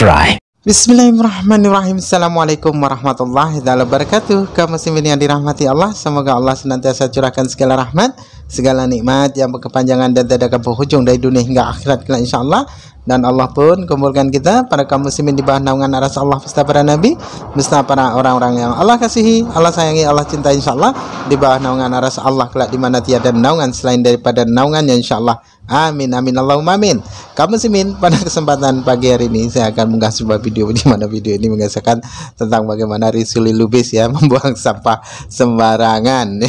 subscribe. Bismillahirrahmanirrahim. Assalamualaikum warahmatullahi wabarakatuh. Kaum muslimin yang dirahmati Allah, semoga Allah senantiasa curahkan segala rahmat, segala nikmat yang berkepanjangan dan tidak akan berhujung dari dunia hingga akhirat kelak insyaallah. Dan Allah pun kumpulkan kita para kaum muslimin di bawah naungan aras Allah beserta para nabi, beserta para orang-orang yang Allah kasihi, Allah sayangi, Allah cintai insyaallah, di bawah naungan aras Allah kelak di mana tiada naungan selain daripada naungannya insyaallah. Amin amin Allahumma amin. Kaum muslimin, pada kesempatan pagi hari ini saya akan mengunggah sebuah video di mana video ini mengisahkan tentang bagaimana Rizuli Lubis ya membuang sampah sembarangan.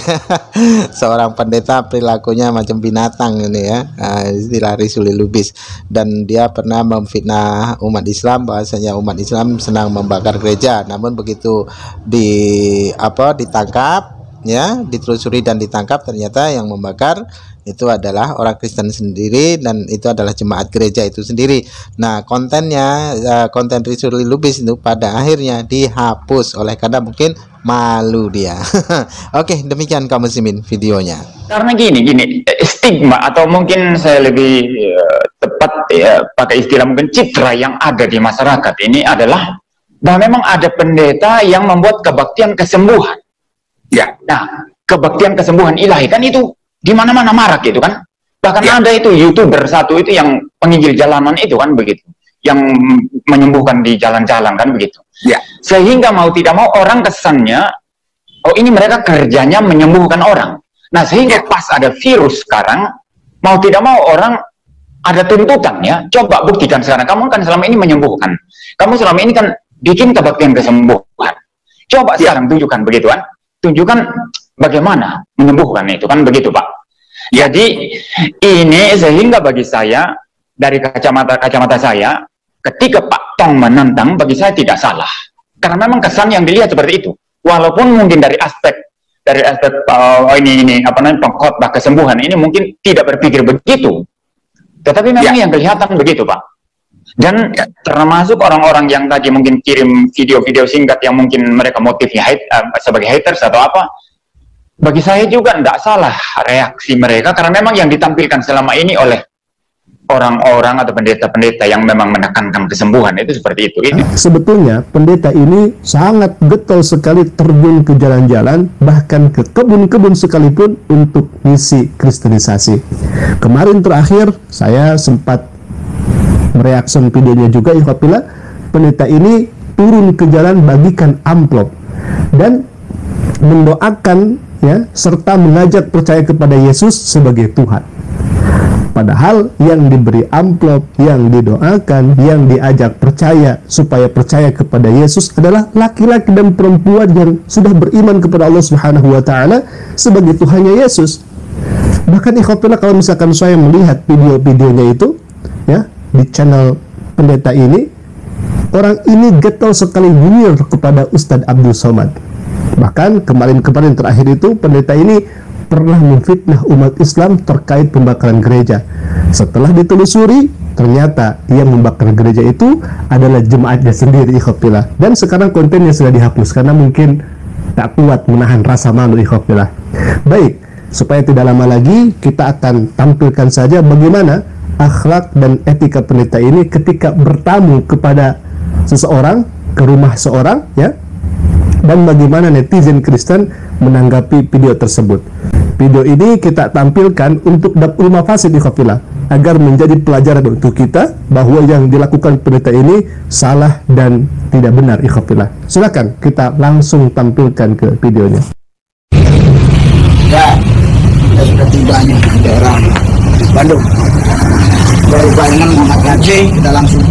Seorang pendeta perilakunya macam binatang ini ya, istilah Rizuli Lubis, dan dia pernah memfitnah umat Islam bahwasanya umat Islam senang membakar gereja. Namun begitu ditangkap ya, ditelusuri dan ditangkap, ternyata yang membakar itu adalah orang Kristen sendiri, dan itu adalah jemaat gereja itu sendiri. Nah, kontennya, konten Rizuli Lubis itu pada akhirnya dihapus oleh karena mungkin malu dia. Oke, demikian kaum muslimin videonya. Karena gini, stigma atau mungkin saya lebih tepat ya pakai istilah mungkin citra yang ada di masyarakat ini adalah bahwa memang ada pendeta yang membuat kebaktian kesembuhan. Ya, nah, kebaktian kesembuhan ilahi kan itu di mana-mana marak gitu kan. Bahkan ada itu YouTuber satu itu yang penginjil jalanan itu kan begitu, yang menyembuhkan di jalan-jalan kan begitu. Ya. Sehingga mau tidak mau orang kesannya, oh ini mereka kerjanya menyembuhkan orang. Nah sehingga pas ada virus sekarang, mau tidak mau orang ada tuntutan ya. Coba buktikan sekarang, kamu kan selama ini menyembuhkan, kamu selama ini kan bikin kebaktian kesembuhan. Coba sekarang tunjukkan begitu kan. Tunjukkan bagaimana menyembuhkan itu kan begitu Pak. Jadi ini sehingga bagi saya dari kacamata saya, ketika Pak Tong menentang bagi saya tidak salah, karena memang kesan yang dilihat seperti itu. Walaupun mungkin dari aspek ini apa namanya pengkhotbah kesembuhan ini mungkin tidak berpikir begitu, tetapi memang yang kelihatan begitu Pak. Dan termasuk orang-orang yang tadi mungkin kirim video-video singkat yang mungkin mereka motifnya sebagai haters atau apa, bagi saya juga tidak salah reaksi mereka, karena memang yang ditampilkan selama ini oleh orang-orang atau pendeta-pendeta yang memang menekankan kesembuhan itu seperti itu. Sebetulnya pendeta ini sangat getol sekali terjun ke jalan-jalan, bahkan ke kebun-kebun sekalipun untuk misi kristenisasi. Kemarin terakhir saya sempat mereaksi videonya juga, apabila pendeta ini turun ke jalan bagikan amplop dan mendoakan ya, serta mengajak percaya kepada Yesus sebagai Tuhan. Padahal yang diberi amplop, yang didoakan, yang diajak percaya supaya percaya kepada Yesus adalah laki-laki dan perempuan yang sudah beriman kepada Allah Subhanahu wa taala sebagai Tuhannya Yesus. Bahkan ikhwatullah, kalau misalkan saya melihat video-videonya itu ya di channel pendeta ini, orang ini getol sekali nyinyir kepada Ustadz Abdul Somad. Bahkan kemarin terakhir itu pendeta ini pernah memfitnah umat Islam terkait pembakaran gereja. Setelah ditelusuri, ternyata yang membakar gereja itu adalah jemaatnya sendiri ikhwatullah. Dan sekarang kontennya sudah dihapus karena mungkin tak kuat menahan rasa malu ikhwatullah. Baik, supaya tidak lama lagi kita akan tampilkan saja bagaimana akhlak dan etika pendeta ini ketika bertamu kepada seseorang, ke rumah seorang ya, dan bagaimana netizen Kristen menanggapi video tersebut. Video ini kita tampilkan untuk dapur mafasid ikhwatullah, agar menjadi pelajaran untuk kita bahwa yang dilakukan pendeta ini salah dan tidak benar ikhwatullah. Silakan kita langsung tampilkan ke videonya. Ya, kita sudah tibanya di daerah Bandung. Baru bayangan Muhammad Aceh, kita langsung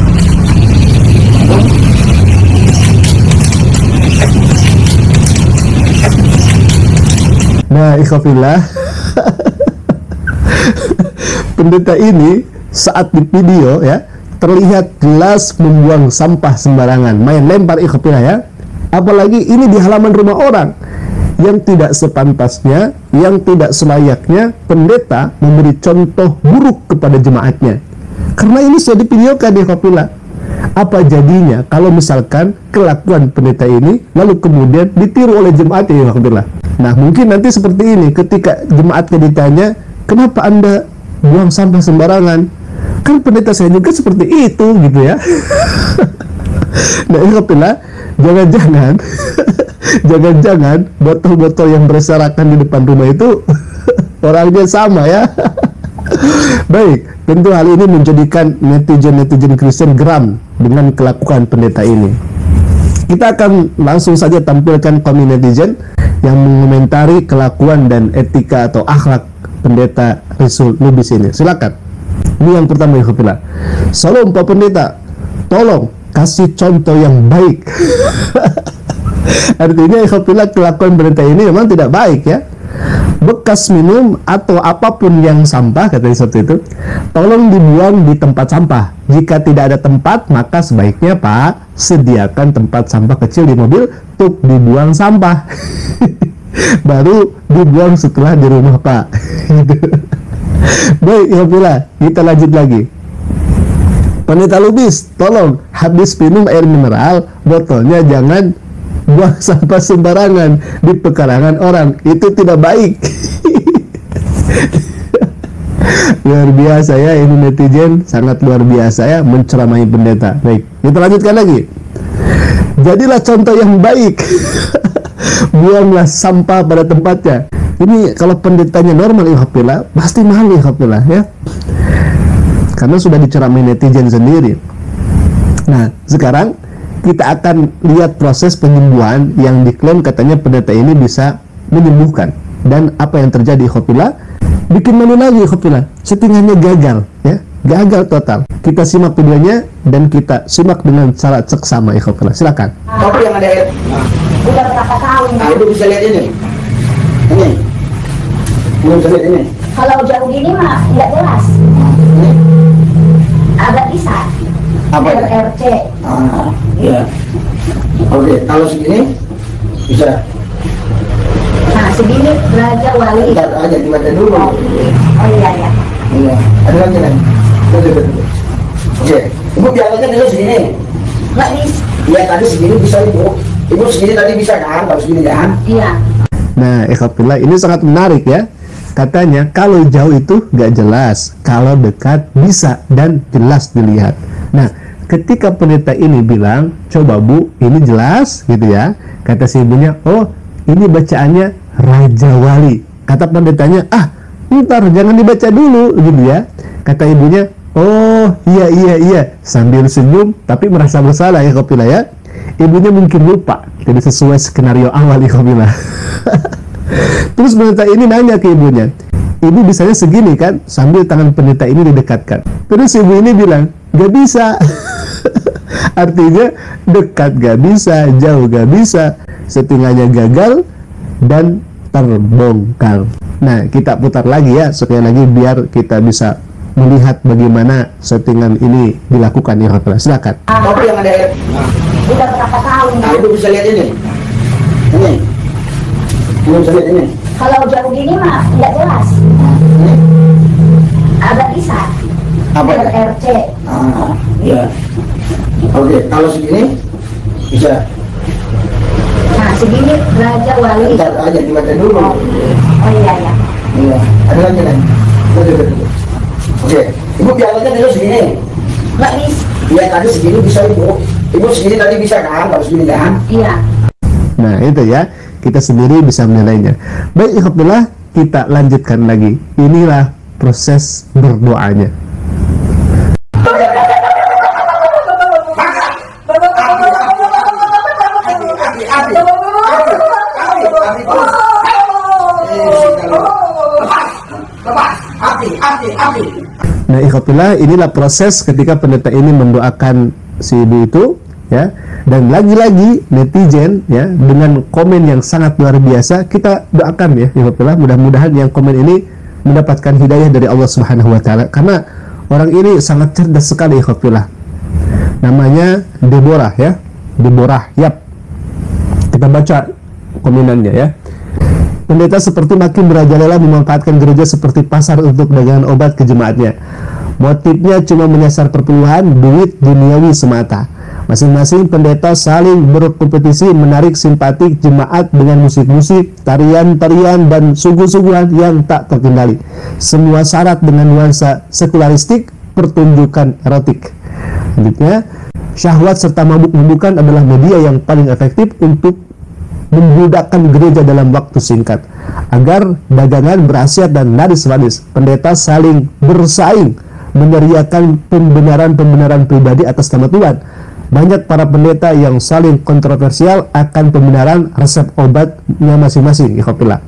Nah, ikhwafillah, pendeta ini saat di video ya terlihat jelas membuang sampah sembarangan, main lempar ikhwafillah ya. Apalagi ini di halaman rumah orang, yang tidak sepantasnya, yang tidak selayaknya pendeta memberi contoh buruk kepada jemaatnya. Karena ini sudah divideokan ikhwafillah. Apa jadinya kalau misalkan kelakuan pendeta ini lalu kemudian ditiru oleh jemaatnya ikhwafillah? Nah, mungkin nanti seperti ini, ketika jemaatnya ditanya, kenapa Anda buang sampah sembarangan? Kan pendeta saya juga seperti itu gitu ya. Nah, ikhwatibillah, jangan-jangan jangan-jangan botol-botol yang berserakan di depan rumah itu orangnya sama ya. Baik, tentu hal ini menjadikan netizen-netizen Kristen geram dengan kelakuan pendeta ini. Kita akan langsung saja tampilkan komen netizen yang mengomentari kelakuan dan etika atau akhlak pendeta Rizul Lubis ini. Silakan. Ini yang pertama, ikhwatibillah. Salam Pak Pendeta, tolong kasih contoh yang baik. Artinya ikhwatibillah, kelakuan pendeta ini memang tidak baik ya. Bekas minum atau apapun yang sampah, katanya seperti itu, tolong dibuang di tempat sampah. Jika tidak ada tempat, maka sebaiknya Pak, sediakan tempat sampah kecil di mobil untuk dibuang sampah. Baru dibuang setelah di rumah Pak. Baik, alhamdulillah, kita lanjut lagi. Pendeta Lubis, tolong habis minum air mineral, botolnya jangan buang sampah sembarangan di pekarangan orang, itu tidak baik. Luar biasa ya, ini netizen sangat luar biasa ya, menceramahi pendeta. Baik, kita lanjutkan lagi. Jadilah contoh yang baik. Buanglah sampah pada tempatnya. Ini kalau pendetanya normal, alhamdulillah, pasti mahal, alhamdulillah ya, karena sudah diceramahi netizen sendiri. Nah, sekarang kita akan lihat proses penyembuhan yang diklaim katanya pendeta ini bisa menyembuhkan. Dan apa yang terjadi, ikhwatibillah, bikin malu lagi, ikhwatibillah, settingannya gagal ya, gagal total. Kita simak videonya dan kita simak dengan cara seksama, ikhwatibillah. Silakan. Tapi yang ada Udah berapa tahun? nah itu bisa lihat ini bisa lihat ini Kalau jauh gini mah nggak jelas. ini Agak bisa. apa ya? RRC. Iya. Oke, kalau segini bisa. Nah, segini Raja Wali. Bentar aja dibaca dulu. Oh iya ya. Iya. Ada lagi kan? Betul. Oke, ibu biarkan dulu segini. Nggak bisa. Iya, tadi segini bisa ibu. Ibu segini tadi bisa kan? Kalau segini kan? Iya. Nah, ikhwatibillah, ini sangat menarik ya. Katanya kalau jauh itu nggak jelas, kalau dekat bisa dan jelas dilihat. Nah, ketika pendeta ini bilang, coba Bu, ini jelas gitu ya. Kata si ibunya, oh ini bacaannya Raja Wali. Kata pendetanya, ntar jangan dibaca dulu gitu ya. Kata ibunya, oh iya, sambil senyum tapi merasa bersalah ya, ikhwatibillah ya. Ibunya mungkin lupa, tidak sesuai skenario awal, ikhwatibillah. Terus pendeta ini nanya ke ibunya, ibu bisanya segini kan, sambil tangan pendeta ini didekatkan. Terus ibu ini bilang, gak bisa. Artinya dekat gak bisa, jauh gak bisa, settingannya gagal dan terbongkar. Nah, kita putar lagi ya, sekali lagi biar kita bisa melihat bagaimana settingan ini dilakukan ya. Silakan. Tapi yang ada Udah berapa tahun? nah itu bisa lihat ini bisa lihat ini Kalau jauh gini mah nggak jelas. ini Agak bisa. apa ya? RRC. Iya. Oke, kalau segini bisa. Nah, segini Raja Wali. Bentar aja dibaca dulu. Oh iya ya. Iya. Ada lagi kan? Betul. Oke, ibu biarkan dulu segini. Nggak bisa. Iya, tadi segini bisa ibu. Ibu segini tadi bisa kan? Kalau segini kan? Iya. Nah, itu ya, kita sendiri bisa menilainya. Baik, alhamdulillah, kita lanjutkan lagi. Inilah proses berdoanya. Nah, ikhwatibillah, inilah proses ketika pendeta ini mendoakan si ibu itu ya. Dan lagi-lagi netizen ya, dengan komen yang sangat luar biasa, kita doakan ya ikhwatibillah, mudah-mudahan yang komen ini mendapatkan hidayah dari Allah Subhanahu wa taala, karena orang ini sangat cerdas sekali ikhwatibillah. Namanya Deborah ya. Deborah Yap. Kita baca komenannya ya. Pendeta seperti makin merajalela memanfaatkan gereja seperti pasar untuk dagangan obat ke jemaatnya. Motifnya cuma menyasar perpuluhan, duit duniawi semata. Masing-masing pendeta saling berkompetisi menarik simpati jemaat dengan musik-musik, tarian-tarian, dan sungguh-sungguhan yang tak terkendali. Semua syarat dengan nuansa sekularistik, pertunjukan erotik. Selanjutnya, syahwat serta mabuk-mabukan adalah media yang paling efektif untuk membudakkan gereja dalam waktu singkat. Agar dagangan berhasil dan laris-laris, pendeta saling bersaing meneriakan pembenaran-pembenaran pribadi atas nama Tuhan. Banyak para pendeta yang saling kontroversial akan pembenaran resep obatnya masing-masing. Ikhwafillah.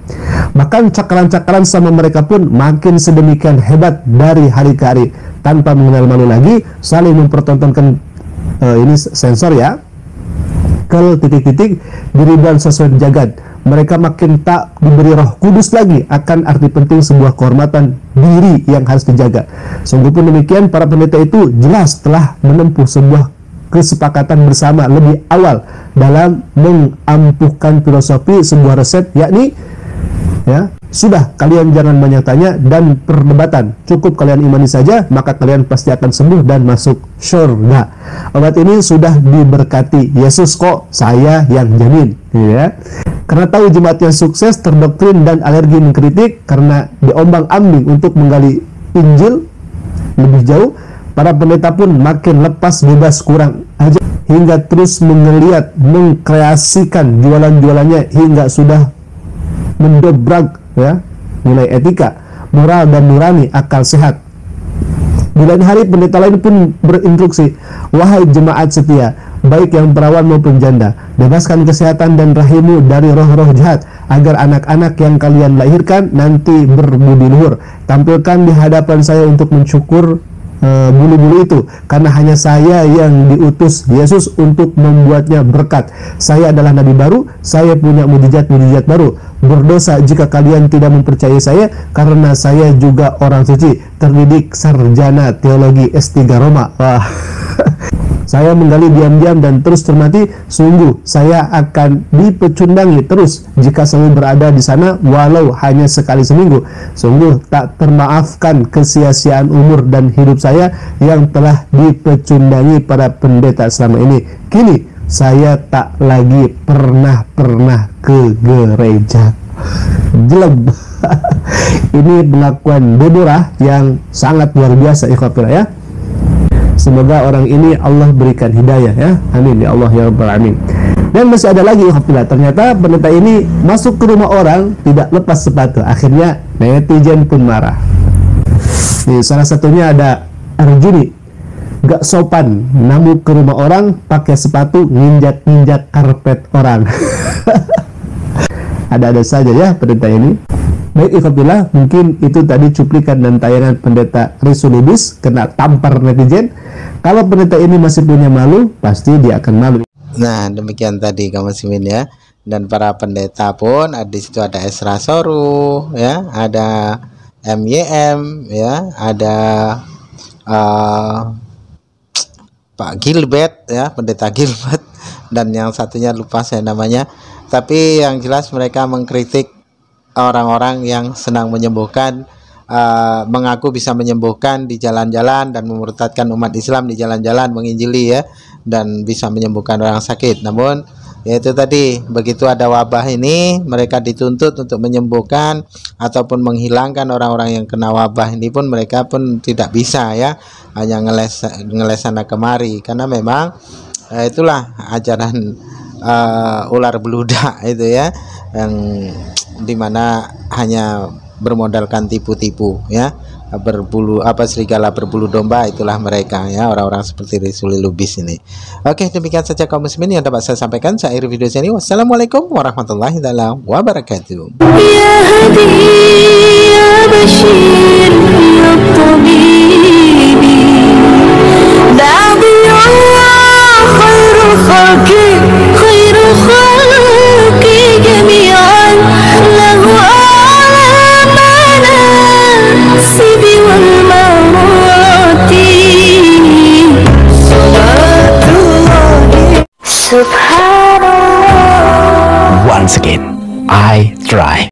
Bahkan cakaran-cakaran sama mereka pun makin sedemikian hebat dari hari ke hari, tanpa mengenal malu lagi, saling mempertontonkan ini sensor ya, kel titik-titik diriban sesuai jagat. Mereka makin tak diberi Roh Kudus lagi akan arti penting sebuah kehormatan diri yang harus dijaga. Sungguh pun demikian, para pendeta itu jelas telah menempuh sebuah kesepakatan bersama lebih awal dalam mengampuhkan filosofi sebuah resep, yakni ya, sudah, kalian jangan banyak tanya dan perdebatan, cukup kalian imani saja, maka kalian pasti akan sembuh dan masuk surga. Obat ini sudah diberkati Yesus kok, saya yang jamin, ya. Karena tahu jemaat yang sukses terdoktrin dan alergi mengkritik karena diombang-ambing untuk menggali Injil lebih jauh, para pendeta pun makin lepas bebas kurang aja hingga terus mengeliat mengkreasikan jualan-jualannya hingga sudah mendobrak ya nilai etika, moral dan nurani akal sehat. Di lain hari pendeta lain pun berinstruksi, wahai jemaat setia, baik yang perawan maupun janda, bebaskan kesehatan dan rahimmu dari roh-roh jahat, agar anak-anak yang kalian lahirkan nanti berbudi luhur. Tampilkan di hadapan saya untuk mensyukur bulu-bulu itu, karena hanya saya yang diutus Yesus untuk membuatnya berkat. Saya adalah nabi baru, saya punya mujizat-mujizat baru. Berdosa jika kalian tidak mempercayai saya, karena saya juga orang suci, terdidik sarjana teologi S3 Roma. Wah. Saya menggali diam-diam dan terus cermati, sungguh saya akan dipecundangi terus jika selalu berada di sana walau hanya sekali seminggu. Sungguh tak termaafkan kesia-siaan umur dan hidup saya yang telah dipecundangi para pendeta selama ini. Kini saya tak lagi pernah ke gereja. Jelek. Ini pengakuan Deborah yang sangat luar biasa, ikhwafillah ya. Semoga orang ini Allah berikan hidayah ya. Amin ya Allah ya Rabbal Alamin. Dan masih ada lagi, alhamdulillah, ternyata pendeta ini masuk ke rumah orang tidak lepas sepatu. Akhirnya netizen pun marah. Nih, salah satunya ada Arjuni, gak sopan namu ke rumah orang pakai sepatu nginjak-nginjak karpet orang. Ada-ada saja ya pendeta ini. Baik, ikhwatillah, mungkin itu tadi cuplikan dan tayangan pendeta Risulibis kena tampar netizen. Kalau pendeta ini masih punya malu, pasti dia akan malu. Nah, demikian tadi kaum muslimin ya. Dan para pendeta pun di situ ada Esra Soru ya, ada MYM ya, ada Pak Gilbert ya, pendeta Gilbert, dan yang satunya lupa saya namanya. Tapi yang jelas mereka mengkritik orang-orang yang senang menyembuhkan, mengaku bisa menyembuhkan di jalan-jalan dan memurtadkan umat Islam di jalan-jalan menginjili ya, dan bisa menyembuhkan orang sakit. Namun yaitu tadi, begitu ada wabah ini mereka dituntut untuk menyembuhkan ataupun menghilangkan orang-orang yang kena wabah ini pun mereka pun tidak bisa ya, hanya ngeles sana kemari, karena memang itulah ajaran ular beludak itu ya, yang dimana hanya bermodalkan tipu-tipu ya, berbulu serigala berbulu domba, itulah mereka ya, orang-orang seperti Risulibis ini. Oke, demikian saja kaum muslimin yang dapat saya sampaikan. Saya akhiri video ini. Wassalamualaikum warahmatullahi wabarakatuh. Ya Hadi ya Bashir ya Tabibi, Nabi Allah khairu khalqi khairu khalqi jami'an, lahu sibi wal marati, salatullah subhanallah. Once again, I try.